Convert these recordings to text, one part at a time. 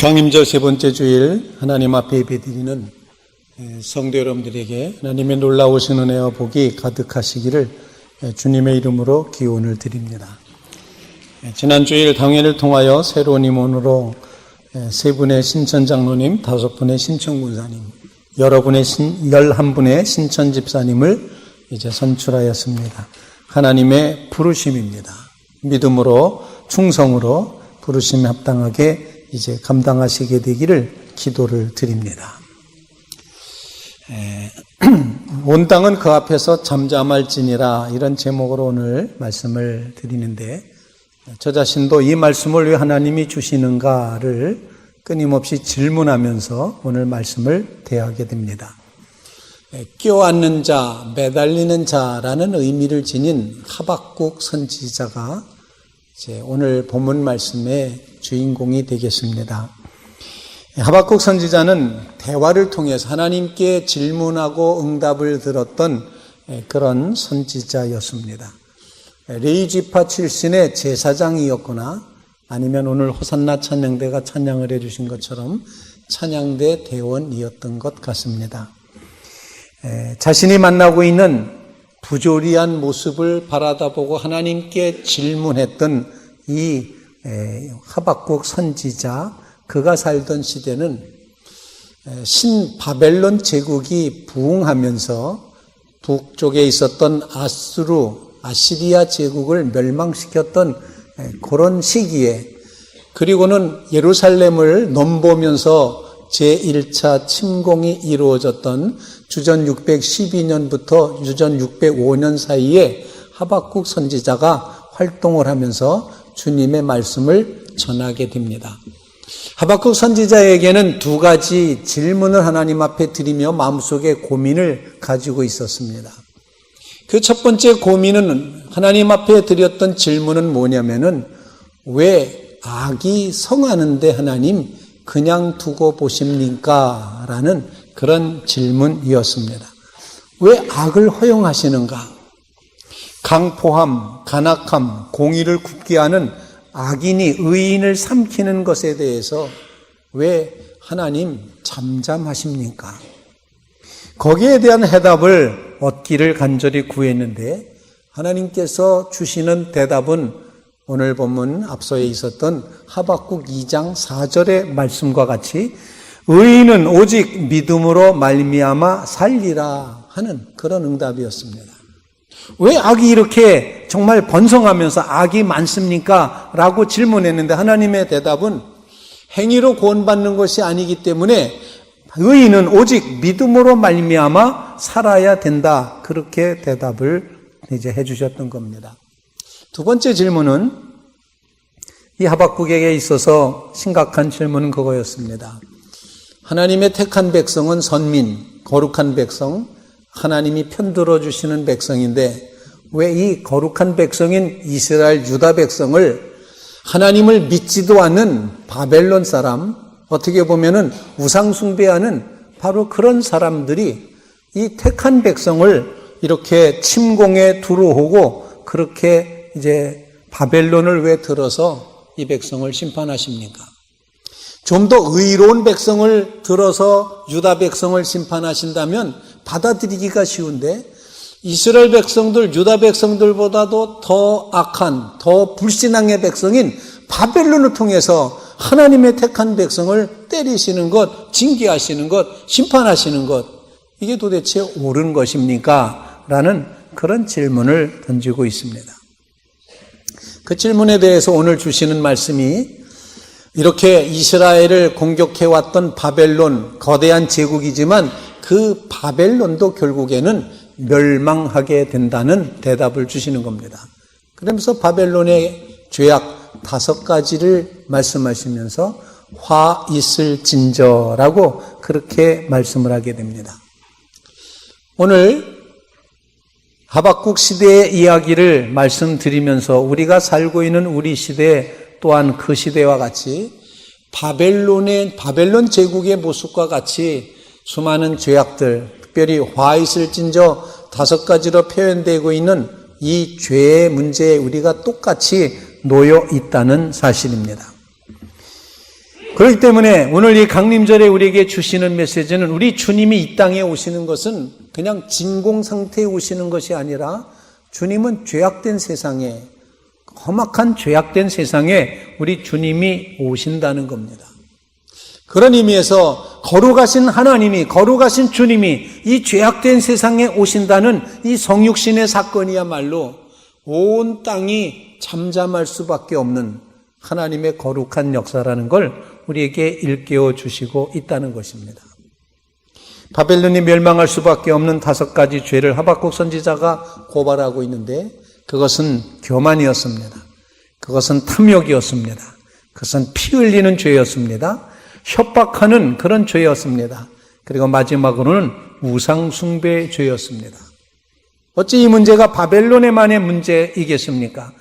강림절 세 번째 주일 하나님 앞에 예배드리는 성도 여러분들에게 하나님의 놀라우신 은혜와 복이 가득하시기를 주님의 이름으로 기원을 드립니다. 지난 주일 당회를 통하여 새로운 임원으로 세 분의 신천 장로님, 5분의 신천 군사님, 11분의 신천 집사님을 이제 선출하였습니다. 하나님의 부르심입니다. 믿음으로 충성으로 부르심에 합당하게 이제 감당하시게 되기를 기도를 드립니다. 온 땅은 그 앞에서 잠잠할지니라, 이런 제목으로 오늘 말씀을 드리는데, 저 자신도 이 말씀을 왜 하나님이 주시는가를 끊임없이 질문하면서 오늘 말씀을 대하게 됩니다. 껴안는 자, 매달리는 자라는 의미를 지닌 하박국 선지자가 이제 오늘 본문 말씀의 주인공이 되겠습니다. 하박국 선지자는 대화를 통해서 하나님께 질문하고 응답을 들었던 그런 선지자였습니다. 레위지파 출신의 제사장이었거나 아니면 오늘 호산나 찬양대가 찬양을 해주신 것처럼 찬양대 대원이었던 것 같습니다. 자신이 만나고 있는 부조리한 모습을 바라다보고 하나님께 질문했던 이 하박국 선지자, 그가 살던 시대는 신바벨론 제국이 부흥하면서 북쪽에 있었던 아시리아 제국을 멸망시켰던 그런 시기에, 그리고는 예루살렘을 넘보면서 제1차 침공이 이루어졌던 주전 612년부터 주전 605년 사이에 하박국 선지자가 활동을 하면서 주님의 말씀을 전하게 됩니다. 하박국 선지자에게는 두 가지 질문을 하나님 앞에 드리며 마음속에 고민을 가지고 있었습니다. 그 첫 번째 고민은, 하나님 앞에 드렸던 질문은 뭐냐면은, 왜 악이 성하는데 하나님 그냥 두고 보십니까? 라는 그런 질문이었습니다. 왜 악을 허용하시는가? 강포함, 간악함, 공의를 굽게 하는 악인이 의인을 삼키는 것에 대해서 왜 하나님 잠잠하십니까? 거기에 대한 해답을 얻기를 간절히 구했는데, 하나님께서 주시는 대답은 오늘 본문 앞서에 있었던 하박국 2장 4절의 말씀과 같이 의인은 오직 믿음으로 말미암아 살리라 하는 그런 응답이었습니다. 왜 악이 이렇게 정말 번성하면서 악이 많습니까? 라고 질문했는데 하나님의 대답은 행위로 구원받는 것이 아니기 때문에 의인은 오직 믿음으로 말미암아 살아야 된다, 그렇게 대답을 이제 해주셨던 겁니다. 두 번째 질문은, 이 하박국에게 있어서 심각한 질문은 그거였습니다. 하나님의 택한 백성은 선민, 거룩한 백성, 하나님이 편들어 주시는 백성인데 왜 이 거룩한 백성인 이스라엘 유다 백성을 하나님을 믿지도 않는 바벨론 사람, 어떻게 보면은 우상 숭배하는 바로 그런 사람들이 이 택한 백성을 이렇게 침공에 들어오고 그렇게 이제 바벨론을 왜 들어서 이 백성을 심판하십니까? 좀 더 의로운 백성을 들어서 유다 백성을 심판하신다면 받아들이기가 쉬운데, 이스라엘 백성들, 유다 백성들보다도 더 악한, 더 불신앙의 백성인 바벨론을 통해서 하나님의 택한 백성을 때리시는 것, 징계하시는 것, 심판하시는 것, 이게 도대체 옳은 것입니까? 라는 그런 질문을 던지고 있습니다. 그 질문에 대해서 오늘 주시는 말씀이, 이렇게 이스라엘을 공격해왔던 바벨론, 거대한 제국이지만 그 바벨론도 결국에는 멸망하게 된다는 대답을 주시는 겁니다. 그러면서 바벨론의 죄악 5가지를 말씀하시면서 화 있을진저라고 그렇게 말씀을 하게 됩니다. 오늘 하박국 시대의 이야기를 말씀드리면서 우리가 살고 있는 우리 시대 또한 그 시대와 같이 바벨론 제국의 모습과 같이 수많은 죄악들, 특별히 화 있을진저 5가지로 표현되고 있는 이 죄의 문제에 우리가 똑같이 놓여 있다는 사실입니다. 그렇기 때문에 오늘 이 강림절에 우리에게 주시는 메시지는 우리 주님이 이 땅에 오시는 것은 그냥 진공 상태에 오시는 것이 아니라 주님은 죄악된 세상에, 험악한 죄악된 세상에 우리 주님이 오신다는 겁니다. 그런 의미에서 거룩하신 하나님이, 거룩하신 주님이 이 죄악된 세상에 오신다는 이 성육신의 사건이야말로 온 땅이 잠잠할 수밖에 없는 하나님의 거룩한 역사라는 걸 우리에게 일깨워 주시고 있다는 것입니다. 바벨론이 멸망할 수밖에 없는 5가지 죄를 하박국 선지자가 고발하고 있는데 그것은 교만이었습니다. 그것은 탐욕이었습니다. 그것은 피 흘리는 죄였습니다. 협박하는 그런 죄였습니다. 그리고 마지막으로는 우상 숭배의 죄였습니다. 어찌 이 문제가 바벨론에만의 문제이겠습니까?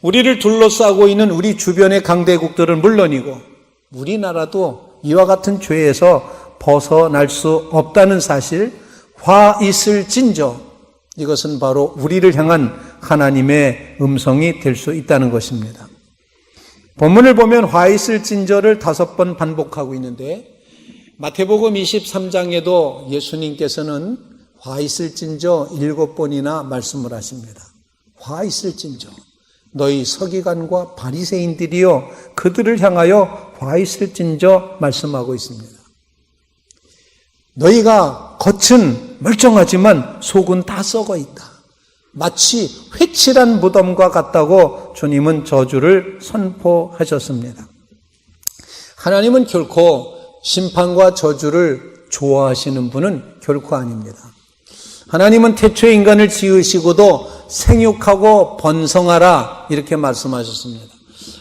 우리를 둘러싸고 있는 우리 주변의 강대국들은 물론이고 우리나라도 이와 같은 죄에서 벗어날 수 없다는 사실, 화 있을진저, 이것은 바로 우리를 향한 하나님의 음성이 될 수 있다는 것입니다. 본문을 보면 화 있을진저를 5번 반복하고 있는데 마태복음 23장에도 예수님께서는 화 있을진저 7번이나 말씀을 하십니다. 화 있을진저, 너희 서기관과 바리새인들이여 그들을 향하여 화 있을진저 말씀하고 있습니다. 너희가 겉은 멀쩡하지만 속은 다 썩어 있다. 마치 회칠한 무덤과 같다고 주님은 저주를 선포하셨습니다. 하나님은 결코 심판과 저주를 좋아하시는 분은 결코 아닙니다. 하나님은 태초에 인간을 지으시고도 생육하고 번성하라 이렇게 말씀하셨습니다.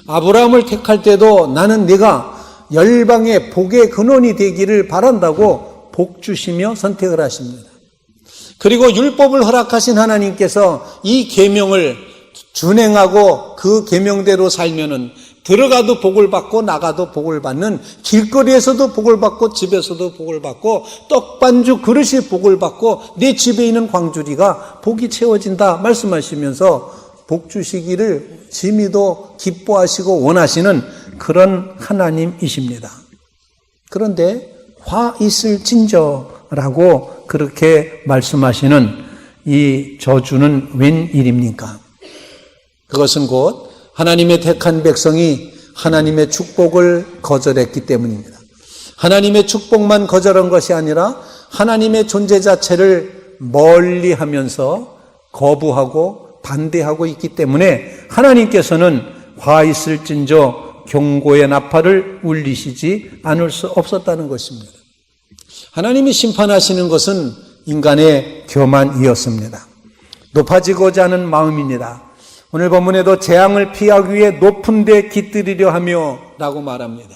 아브라함을 택할 때도 나는 네가 열방의 복의 근원이 되기를 바란다고 복 주시며 선택을 하십니다. 그리고 율법을 허락하신 하나님께서 이 계명을 준행하고 그 계명대로 살면은 들어가도 복을 받고 나가도 복을 받는, 길거리에서도 복을 받고 집에서도 복을 받고 떡반죽 그릇이 복을 받고 내 집에 있는 광주리가 복이 채워진다 말씀하시면서 복 주시기를 심히도 기뻐하시고 원하시는 그런 하나님이십니다. 그런데 화 있을진저라고 그렇게 말씀하시는 이 저주는 웬일입니까? 그것은 곧 하나님의 택한 백성이 하나님의 축복을 거절했기 때문입니다. 하나님의 축복만 거절한 것이 아니라 하나님의 존재 자체를 멀리하면서 거부하고 반대하고 있기 때문에 하나님께서는 화 있을진저 경고의 나팔을 울리시지 않을 수 없었다는 것입니다. 하나님이 심판하시는 것은 인간의 교만이었습니다. 높아지고자 하는 마음입니다. 오늘 본문에도 재앙을 피하기 위해 높은 데 깃들이려 하며 라고 말합니다.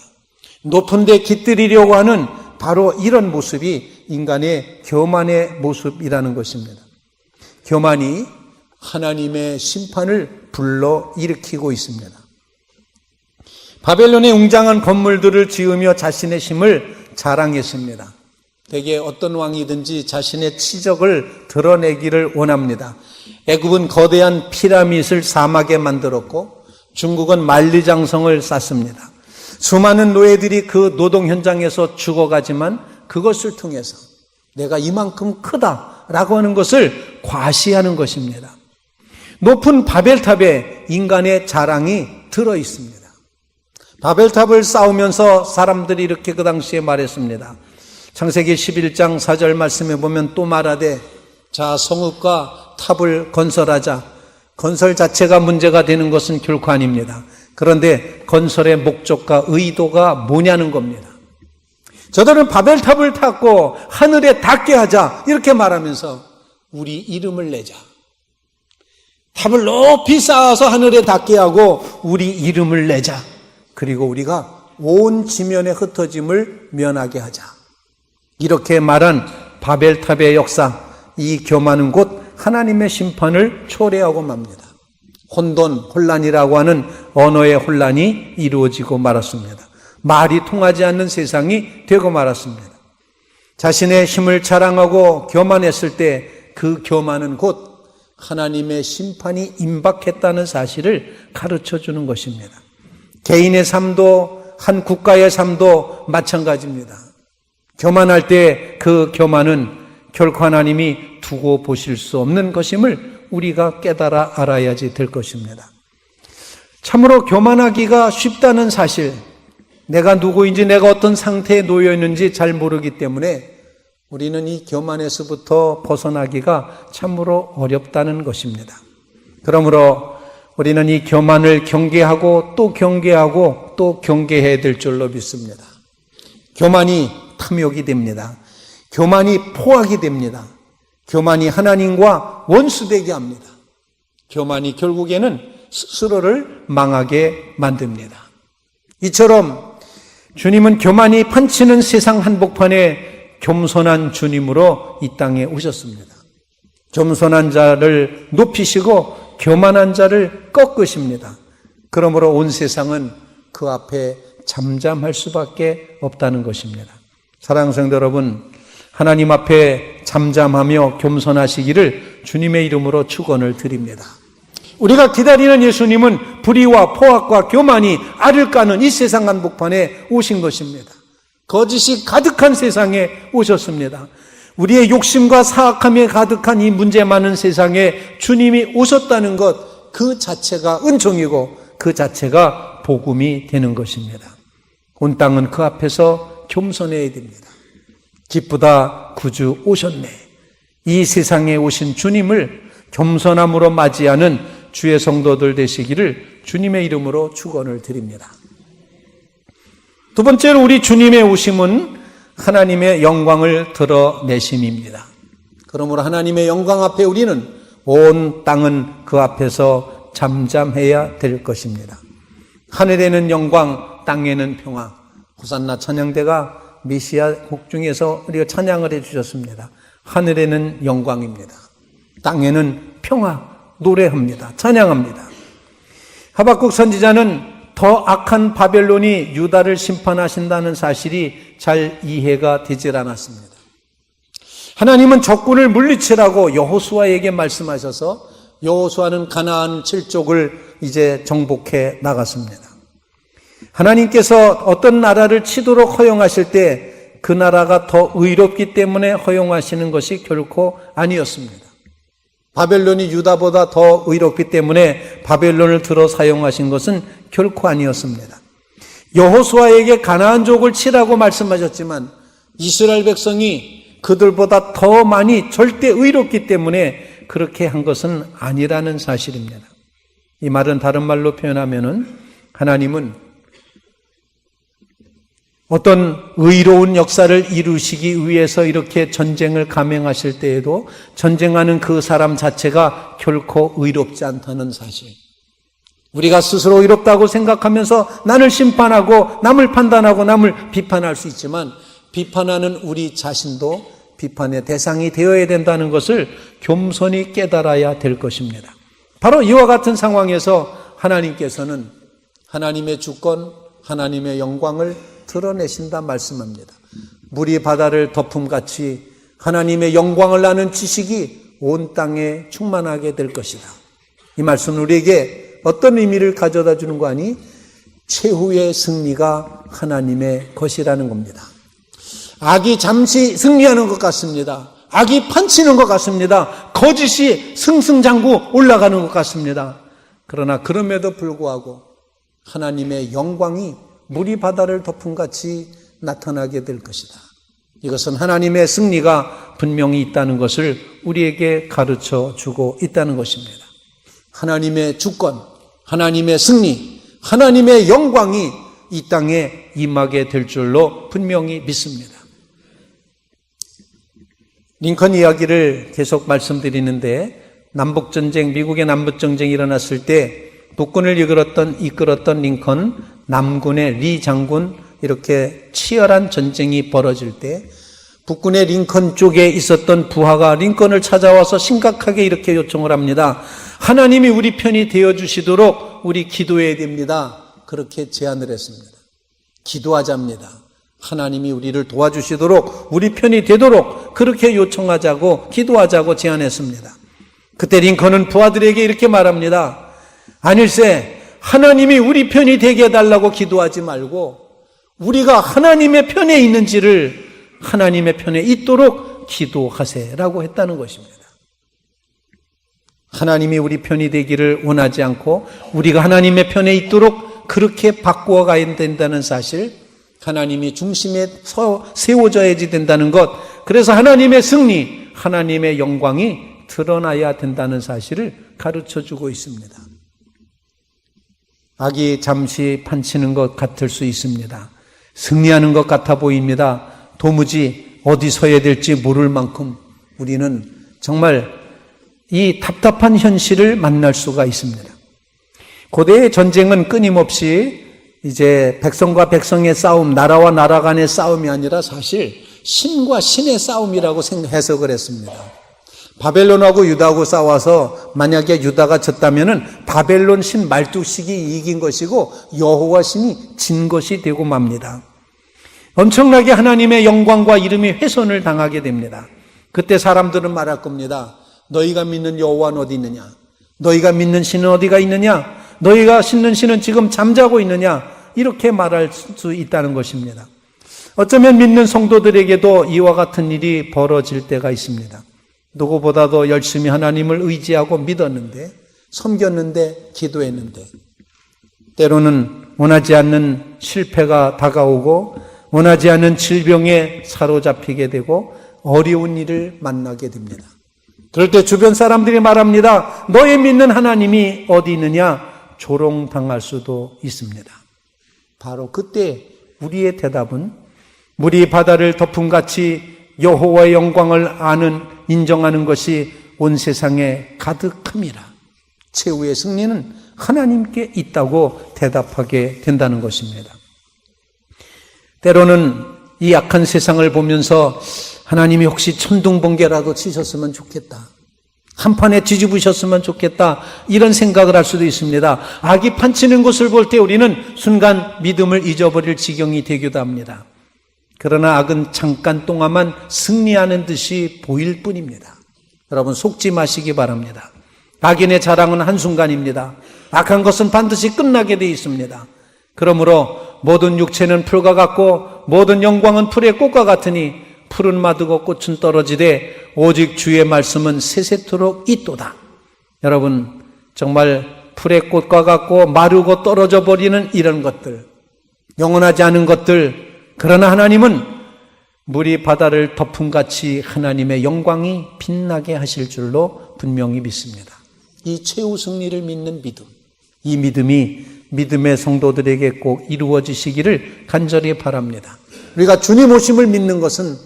높은 데 깃들이려고 하는 바로 이런 모습이 인간의 교만의 모습이라는 것입니다. 교만이 하나님의 심판을 불러일으키고 있습니다. 바벨론의 웅장한 건물들을 지으며 자신의 힘을 자랑했습니다. 대개 어떤 왕이든지 자신의 치적을 드러내기를 원합니다. 애굽은 거대한 피라밋을 사막에 만들었고 중국은 만리장성을 쌓습니다. 수많은 노예들이 그 노동 현장에서 죽어가지만 그것을 통해서 내가 이만큼 크다라고 하는 것을 과시하는 것입니다. 높은 바벨탑에 인간의 자랑이 들어 있습니다. 바벨탑을 쌓으면서 사람들이 이렇게 그 당시에 말했습니다. 창세기 11장 4절 말씀에 보면 또 말하되 자 성읍과 탑을 건설하자. 건설 자체가 문제가 되는 것은 결코 아닙니다. 그런데 건설의 목적과 의도가 뭐냐는 겁니다. 저들은 바벨탑을 탔고 하늘에 닿게 하자 이렇게 말하면서 우리 이름을 내자. 탑을 높이 쌓아서 하늘에 닿게 하고 우리 이름을 내자. 그리고 우리가 온 지면에 흩어짐을 면하게 하자. 이렇게 말한 바벨탑의 역사, 이 교만은 곧 하나님의 심판을 초래하고 맙니다. 혼돈이라고 하는 언어의 혼란이 이루어지고 말았습니다. 말이 통하지 않는 세상이 되고 말았습니다. 자신의 힘을 자랑하고 교만했을 때 그 교만은 곧 하나님의 심판이 임박했다는 사실을 가르쳐 주는 것입니다. 개인의 삶도 한 국가의 삶도 마찬가지입니다. 교만할 때 그 교만은 결코 하나님이 두고 보실 수 없는 것임을 우리가 깨달아 알아야지 될 것입니다. 참으로 교만하기가 쉽다는 사실, 내가 누구인지 내가 어떤 상태에 놓여 있는지 잘 모르기 때문에 우리는 이 교만에서부터 벗어나기가 참으로 어렵다는 것입니다. 그러므로 우리는 이 교만을 경계하고 또 경계하고 또 경계해야 될 줄로 믿습니다. 교만이 탐욕이 됩니다. 교만이 포악이 됩니다. 교만이 하나님과 원수되게 합니다. 교만이 결국에는 스스로를 망하게 만듭니다. 이처럼 주님은 교만이 판치는 세상 한복판에 겸손한 주님으로 이 땅에 오셨습니다. 겸손한 자를 높이시고 교만한 자를 꺾으십니다. 그러므로 온 세상은 그 앞에 잠잠할 수밖에 없다는 것입니다. 사랑하는 성도 여러분, 하나님 앞에 잠잠하며 겸손하시기를 주님의 이름으로 축원을 드립니다. 우리가 기다리는 예수님은 불의와 포악과 교만이 알을 까는 이 세상 한복판에 오신 것입니다. 거짓이 가득한 세상에 오셨습니다. 우리의 욕심과 사악함에 가득한 이 문제 많은 세상에 주님이 오셨다는 것, 그 자체가 은총이고 그 자체가 복음이 되는 것입니다. 온 땅은 그 앞에서 겸손해야 됩니다. 기쁘다, 구주 오셨네. 이 세상에 오신 주님을 겸손함으로 맞이하는 주의 성도들 되시기를 주님의 이름으로 축원을 드립니다. 두 번째로 우리 주님의 오심은 하나님의 영광을 드러내심입니다. 그러므로 하나님의 영광 앞에 우리는 온 땅은 그 앞에서 잠잠해야 될 것입니다. 하늘에는 영광, 땅에는 평화. 호산나 찬양대가 메시아 곡 중에서 우리가 찬양을 해주셨습니다. 하늘에는 영광입니다. 땅에는 평화, 노래합니다. 찬양합니다. 하박국 선지자는 더 악한 바벨론이 유다를 심판하신다는 사실이 잘 이해가 되질 않았습니다. 하나님은 적군을 물리치라고 여호수아에게 말씀하셔서 여호수아는 가나안 7족을 이제 정복해 나갔습니다. 하나님께서 어떤 나라를 치도록 허용하실 때 그 나라가 더 의롭기 때문에 허용하시는 것이 결코 아니었습니다. 바벨론이 유다보다 더 의롭기 때문에 바벨론을 들어 사용하신 것은 결코 아니었습니다. 여호수아에게 가나안족을 치라고 말씀하셨지만 이스라엘 백성이 그들보다 더 많이 절대 의롭기 때문에 그렇게 한 것은 아니라는 사실입니다. 이 말은 다른 말로 표현하면은 하나님은 어떤 의로운 역사를 이루시기 위해서 이렇게 전쟁을 감행하실 때에도 전쟁하는 그 사람 자체가 결코 의롭지 않다는 사실. 우리가 스스로 의롭다고 생각하면서 남을 심판하고 남을 판단하고 남을 비판할 수 있지만 비판하는 우리 자신도 비판의 대상이 되어야 된다는 것을 겸손히 깨달아야 될 것입니다. 바로 이와 같은 상황에서 하나님께서는 하나님의 주권, 하나님의 영광을 드러내신다 말씀합니다. 물이 바다를 덮음같이 하나님의 영광을 아는 지식이 온 땅에 충만하게 될 것이다. 이 말씀은 우리에게 어떤 의미를 가져다 주는 거 아니? 최후의 승리가 하나님의 것이라는 겁니다. 악이 잠시 승리하는 것 같습니다. 악이 판치는 것 같습니다. 거짓이 승승장구 올라가는 것 같습니다. 그러나 그럼에도 불구하고 하나님의 영광이 물이 바다를 덮음같이 나타나게 될 것이다. 이것은 하나님의 승리가 분명히 있다는 것을 우리에게 가르쳐 주고 있다는 것입니다. 하나님의 주권, 하나님의 승리, 하나님의 영광이 이 땅에 임하게 될 줄로 분명히 믿습니다. 링컨 이야기를 계속 말씀드리는데 남북전쟁, 미국의 남북전쟁이 일어났을 때 북군을 이끌었던 링컨, 남군의 리 장군, 이렇게 치열한 전쟁이 벌어질 때 북군의 링컨 쪽에 있었던 부하가 링컨을 찾아와서 심각하게 이렇게 요청을 합니다. 하나님이 우리 편이 되어주시도록 우리 기도해야 됩니다. 그렇게 제안을 했습니다. 기도하자입니다. 하나님이 우리를 도와주시도록 우리 편이 되도록 그렇게 요청하자고 기도하자고 제안했습니다. 그때 링컨은 부하들에게 이렇게 말합니다. 아닐세, 하나님이 우리 편이 되게 해달라고 기도하지 말고 우리가 하나님의 편에 있는지를 하나님의 편에 있도록 기도하세라고 했다는 것입니다. 하나님이 우리 편이 되기를 원하지 않고 우리가 하나님의 편에 있도록 그렇게 바꾸어 가야 된다는 사실, 하나님이 중심에 세워져야 된다는 것, 그래서 하나님의 승리, 하나님의 영광이 드러나야 된다는 사실을 가르쳐주고 있습니다. 악이 잠시 판치는 것 같을 수 있습니다. 승리하는 것 같아 보입니다. 도무지 어디 서야 될지 모를 만큼 우리는 정말 이 답답한 현실을 만날 수가 있습니다. 고대의 전쟁은 끊임없이 이제 백성과 백성의 싸움, 나라와 나라 간의 싸움이 아니라 사실 신과 신의 싸움이라고 해석을 했습니다. 바벨론하고 유다하고 싸워서 만약에 유다가 졌다면은 바벨론 신 말뚝식이 이긴 것이고 여호와 신이 진 것이 되고 맙니다. 엄청나게 하나님의 영광과 이름이 훼손을 당하게 됩니다. 그때 사람들은 말할 겁니다. 너희가 믿는 여호와는 어디 있느냐? 너희가 믿는 신은 어디가 있느냐? 너희가 신는 신은 지금 잠자고 있느냐? 이렇게 말할 수 있다는 것입니다. 어쩌면 믿는 성도들에게도 이와 같은 일이 벌어질 때가 있습니다. 누구보다도 열심히 하나님을 의지하고 믿었는데, 섬겼는데, 기도했는데 때로는 원하지 않는 실패가 다가오고 원하지 않는 질병에 사로잡히게 되고 어려운 일을 만나게 됩니다. 그럴 때 주변 사람들이 말합니다. 너의 믿는 하나님이 어디 있느냐? 조롱당할 수도 있습니다. 바로 그때 우리의 대답은 물이 바다를 덮음같이 여호와의 영광을 아는, 인정하는 것이 온 세상에 가득함이라. 최후의 승리는 하나님께 있다고 대답하게 된다는 것입니다. 때로는 이 악한 세상을 보면서 하나님이 혹시 천둥번개라도 치셨으면 좋겠다, 한판에 뒤집으셨으면 좋겠다, 이런 생각을 할 수도 있습니다. 악이 판치는 것을 볼 때 우리는 순간 믿음을 잊어버릴 지경이 되기도 합니다. 그러나 악은 잠깐 동안만 승리하는 듯이 보일 뿐입니다. 여러분 속지 마시기 바랍니다. 악인의 자랑은 한순간입니다. 악한 것은 반드시 끝나게 되어 있습니다. 그러므로 모든 육체는 풀과 같고 모든 영광은 풀의 꽃과 같으니 풀은 마르고 꽃은 떨어지되 오직 주의 말씀은 세세토록 있도다. 여러분 정말 풀의 꽃과 같고 마르고 떨어져 버리는 이런 것들, 영원하지 않은 것들, 그러나 하나님은 물이 바다를 덮음같이 하나님의 영광이 빛나게 하실 줄로 분명히 믿습니다. 이 최후 승리를 믿는 믿음, 이 믿음이 믿음의 성도들에게 꼭 이루어지시기를 간절히 바랍니다. 우리가 주님 오심을 믿는 것은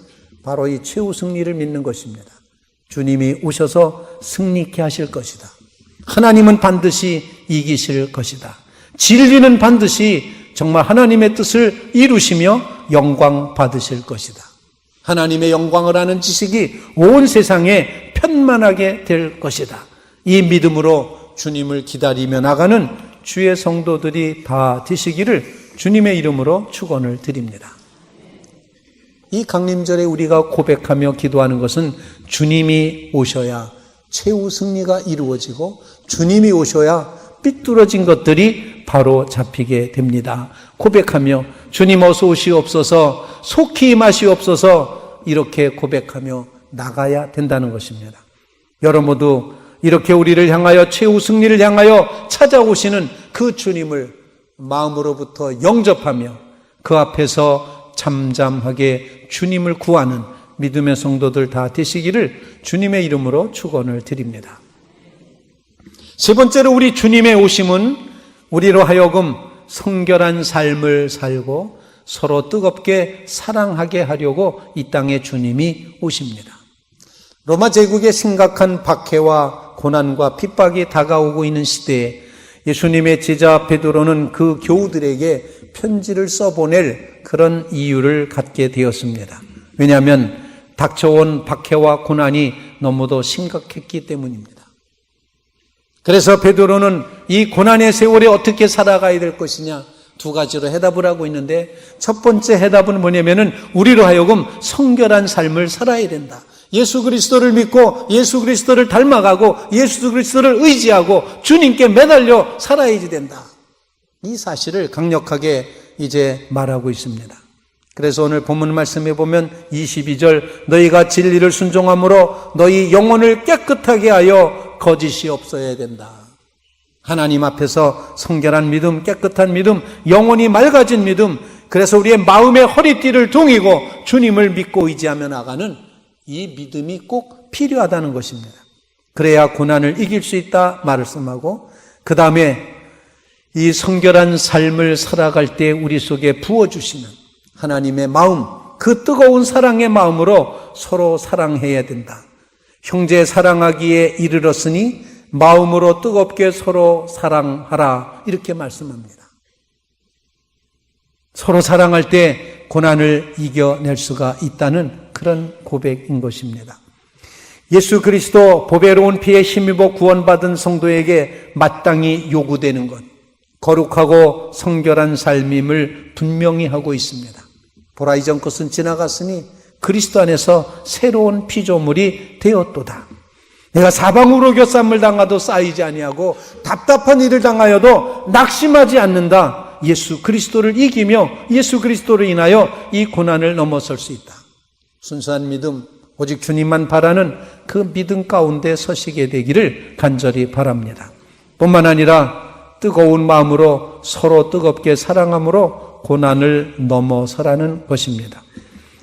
바로 이 최후 승리를 믿는 것입니다. 주님이 오셔서 승리케 하실 것이다. 하나님은 반드시 이기실 것이다. 진리는 반드시 정말 하나님의 뜻을 이루시며 영광 받으실 것이다. 하나님의 영광을 아는 지식이 온 세상에 편만하게 될 것이다. 이 믿음으로 주님을 기다리며 나가는 주의 성도들이 다 되시기를 주님의 이름으로 축원을 드립니다. 이 강림절에 우리가 고백하며 기도하는 것은 주님이 오셔야 최후 승리가 이루어지고 주님이 오셔야 삐뚤어진 것들이 바로 잡히게 됩니다. 고백하며 주님 어서 오시옵소서, 속히 임하시옵소서, 이렇게 고백하며 나가야 된다는 것입니다. 여러분 모두 이렇게 우리를 향하여 최후 승리를 향하여 찾아오시는 그 주님을 마음으로부터 영접하며 그 앞에서 잠잠하게 주님을 구하는 믿음의 성도들 다 되시기를 주님의 이름으로 축원을 드립니다. 세 번째로 우리 주님의 오심은 우리로 하여금 성결한 삶을 살고 서로 뜨겁게 사랑하게 하려고 이 땅에 주님이 오십니다. 로마 제국의 심각한 박해와 고난과 핍박이 다가오고 있는 시대에 예수님의 제자 베드로는 그 교우들에게 편지를 써보낼 그런 이유를 갖게 되었습니다. 왜냐하면 닥쳐온 박해와 고난이 너무도 심각했기 때문입니다. 그래서 베드로는 이 고난의 세월에 어떻게 살아가야 될 것이냐 두 가지로 해답을 하고 있는데, 첫 번째 해답은 뭐냐면은 우리로 하여금 성결한 삶을 살아야 된다. 예수 그리스도를 믿고 예수 그리스도를 닮아가고 예수 그리스도를 의지하고 주님께 매달려 살아야지 된다. 이 사실을 강력하게 이제 말하고 있습니다. 그래서 오늘 본문 말씀에 보면 22절 너희가 진리를 순종함으로 너희 영혼을 깨끗하게 하여 거짓이 없어야 된다. 하나님 앞에서 성결한 믿음, 깨끗한 믿음, 영혼이 맑아진 믿음, 그래서 우리의 마음의 허리띠를 동이고 주님을 믿고 의지하며 나가는 이 믿음이 꼭 필요하다는 것입니다. 그래야 고난을 이길 수 있다 말씀하고, 그 다음에 이 성결한 삶을 살아갈 때 우리 속에 부어주시는 하나님의 마음, 그 뜨거운 사랑의 마음으로 서로 사랑해야 된다. 형제 사랑하기에 이르렀으니 마음으로 뜨겁게 서로 사랑하라, 이렇게 말씀합니다. 서로 사랑할 때 고난을 이겨낼 수가 있다는 그런 고백인 것입니다. 예수 그리스도 보배로운 피에 힘입어 구원받은 성도에게 마땅히 요구되는 것, 거룩하고 성결한 삶임을 분명히 하고 있습니다. 보라 이전 것은 지나갔으니 그리스도 안에서 새로운 피조물이 되었도다. 내가 사방으로 교쌈을 당하도 쌓이지 아니하고 답답한 일을 당하여도 낙심하지 않는다. 예수 그리스도를 이기며 예수 그리스도로 인하여 이 고난을 넘어설 수 있다. 순수한 믿음, 오직 주님만 바라는 그 믿음 가운데 서시게 되기를 간절히 바랍니다. 뿐만 아니라 뜨거운 마음으로 서로 뜨겁게 사랑함으로 고난을 넘어서라는 것입니다.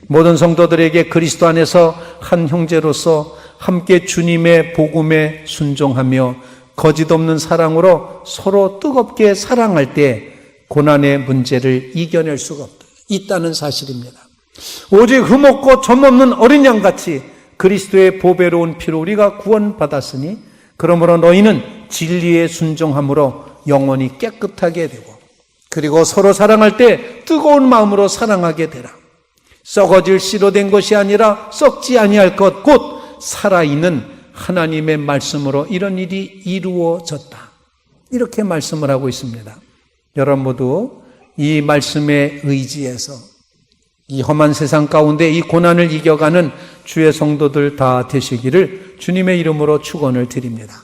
모든 성도들에게 그리스도 안에서 한 형제로서 함께 주님의 복음에 순종하며 거짓 없는 사랑으로 서로 뜨겁게 사랑할 때 고난의 문제를 이겨낼 수가 있다는 사실입니다. 오직 흠없고 점없는 어린 양같이 그리스도의 보배로운 피로 우리가 구원받았으니 그러므로 너희는 진리에 순종함으로 영혼이 깨끗하게 되고, 그리고 서로 사랑할 때 뜨거운 마음으로 사랑하게 되라. 썩어질 씨로 된 것이 아니라 썩지 아니할 것, 곧 살아있는 하나님의 말씀으로 이런 일이 이루어졌다. 이렇게 말씀을 하고 있습니다. 여러분 모두 이 말씀에 의지해서 이 험한 세상 가운데 이 고난을 이겨가는 주의 성도들 다 되시기를 주님의 이름으로 축원을 드립니다.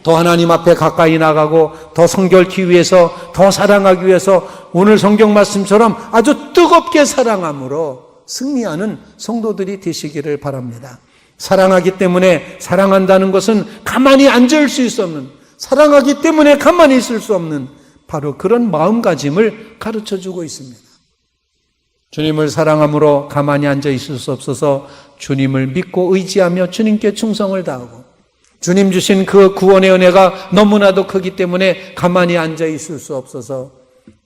더 하나님 앞에 가까이 나가고 더 성결케 위해서, 더 사랑하기 위해서 오늘 성경 말씀처럼 아주 뜨겁게 사랑함으로 승리하는 성도들이 되시기를 바랍니다. 사랑하기 때문에, 사랑한다는 것은 가만히 앉을 수 없는, 사랑하기 때문에 가만히 있을 수 없는 바로 그런 마음가짐을 가르쳐주고 있습니다. 주님을 사랑함으로 가만히 앉아 있을 수 없어서 주님을 믿고 의지하며 주님께 충성을 다하고, 주님 주신 그 구원의 은혜가 너무나도 크기 때문에 가만히 앉아 있을 수 없어서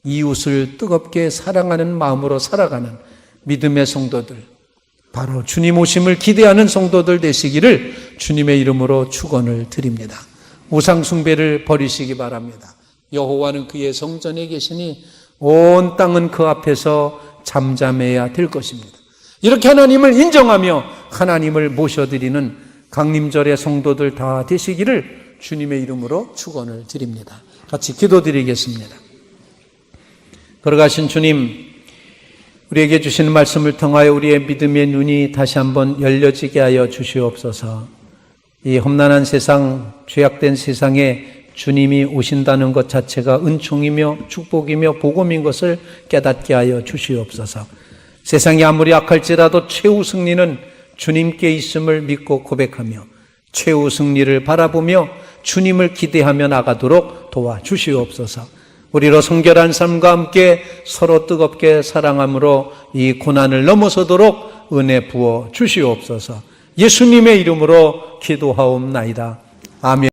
이웃을 뜨겁게 사랑하는 마음으로 살아가는 믿음의 성도들, 바로 주님 오심을 기대하는 성도들 되시기를 주님의 이름으로 축원을 드립니다. 우상 숭배를 버리시기 바랍니다. 여호와는 그의 성전에 계시니 온 땅은 그 앞에서 잠잠해야 될 것입니다. 이렇게 하나님을 인정하며 하나님을 모셔드리는 강림절의 성도들 다 되시기를 주님의 이름으로 축원을 드립니다. 같이 기도드리겠습니다. 걸어가신 주님, 우리에게 주시는 말씀을 통하여 우리의 믿음의 눈이 다시 한번 열려지게 하여 주시옵소서. 이 험난한 세상, 죄악된 세상에 주님이 오신다는 것 자체가 은총이며 축복이며 복음인 것을 깨닫게 하여 주시옵소서. 세상이 아무리 악할지라도 최후 승리는 주님께 있음을 믿고 고백하며 최후 승리를 바라보며 주님을 기대하며 나가도록 도와주시옵소서. 우리로 성결한 삶과 함께 서로 뜨겁게 사랑함으로 이 고난을 넘어서도록 은혜 부어 주시옵소서. 예수님의 이름으로 기도하옵나이다. 아멘.